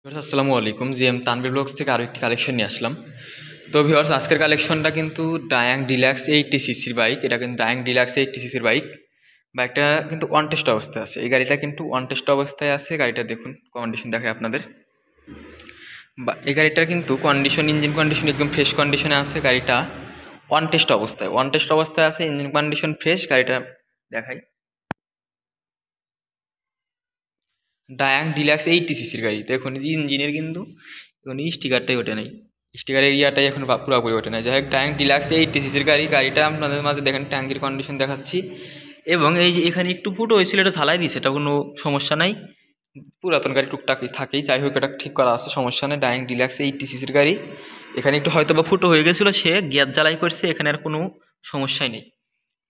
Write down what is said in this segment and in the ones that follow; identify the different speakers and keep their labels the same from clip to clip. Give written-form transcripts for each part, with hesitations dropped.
Speaker 1: আসসালামু আলাইকুম। GM Tanvir blogs থেকে আরও একটি কালেকশন নিয়ে আসলাম। তো ভিউয়ার্স, আজকের কালেকশনটা কিন্তু ডায়াং ডিলাক্স 80 সিসির বাইক। এটা কিন্তু ডায়াং ডিলাক্স 80 সিসির বাইক। বাইকটা কিন্তু অন টেস্ট অবস্থায় আছে। এই গাড়িটা কিন্তু অন টেস্ট অবস্থায় আছে। গাড়িটা দেখুন, কন্ডিশন দেখায় আপনাদের। এই গাড়িটার কিন্তু কন্ডিশন, ইঞ্জিন কন্ডিশন একদম ফ্রেশ কন্ডিশনে আছে। গাড়িটা অন টেস্ট অবস্থায় আছে, ইঞ্জিন কন্ডিশন ফ্রেশ। গাড়িটা দেখাই, ডায়াং ডিলাক্স 80 সিসির গাড়ি। দেখুন যে ইঞ্জিনের কিন্তু এখন স্টিকারটাই ওঠে নাই, স্টিকারের ইয়াটাই এখন পুরোপুরি ওঠে নাই। যাই হোক, ডায়াং ডিলাক্স 80 সিসির গাড়ি। গাড়িটা আপনাদের মাঝে দেখেন ট্যাঙ্কির কন্ডিশন দেখাচ্ছি। এবং এই যে এখানে একটু ফুটো হয়েছিল, এটা ঝালাই দিয়েছে, এটা কোনো সমস্যা নাই। পুরাতন গাড়ি টুকটাক থাকেই, যাই হোক এটা ঠিক করা আছে, সমস্যা নেই। ডায়াং ডিলাক্স 80 সিসির গাড়ি। এখানে একটু হয়তো বা ফুটো হয়ে গেছিলো, সে গ্যাস জ্বালাই করছে, এখানে আর কোনো সমস্যাই নেই।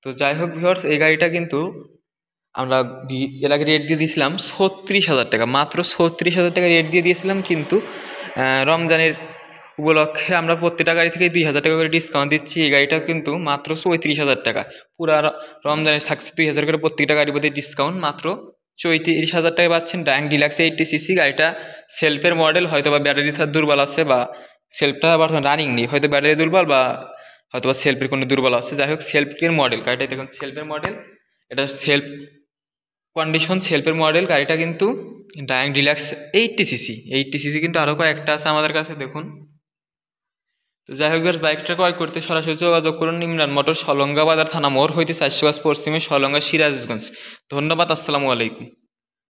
Speaker 1: তো যাই হোক ভিউয়ার্স, এই গাড়িটা কিন্তু আমরা এর আগে রেট দিয়ে দিয়েছিলাম 36,000 টাকা, মাত্র 36,000 টাকা রেট দিয়ে দিয়েছিলাম। কিন্তু রমজানের উপলক্ষে আমরা প্রত্যেকটা গাড়ি থেকে 2,000 টাকা করে ডিসকাউন্ট দিচ্ছি। এই গাড়িটা কিন্তু মাত্র 34,000 টাকা। পুরা রমজানের থাকছে 2,000 করে প্রত্যেকটা গাড়ির প্রতি ডিসকাউন্ট। মাত্র 34,000 টাকা পাচ্ছেন ডায়াং ডিলাক্স 80 সিসি গাড়িটা। সেলফের মডেল, হয়তো বা ব্যাটারি দুর্বল আছে, বা সেলফটা আবার রানিং নেই, হয়তো ব্যাটারি দুর্বল বা হয়তো বা সেলফের কোনো দুর্বল আছে। যাই হোক, সেলফের মডেল গাড়িটা দেখুন, সেলফের মডেল। এটা সেলফ কন্ডিশন, সেলফের মডেল। গাড়িটা কিন্তু ডায়াং ডিলাক্স 80 সিসি কিন্তু আরও কয়েকটা আছে আমাদের কাছে, দেখুন। তো যাই হোক, বাইকটা ক্রয় করতে সরাসরি যোগাযোগ করুন ইমরান মোটর, সলঙ্গা বাজার থানা মোড় হইতে 400 গজ পশ্চিমে, সলঙ্গা, সিরাজগঞ্জ। ধন্যবাদ। আসসালামু আলাইকুম।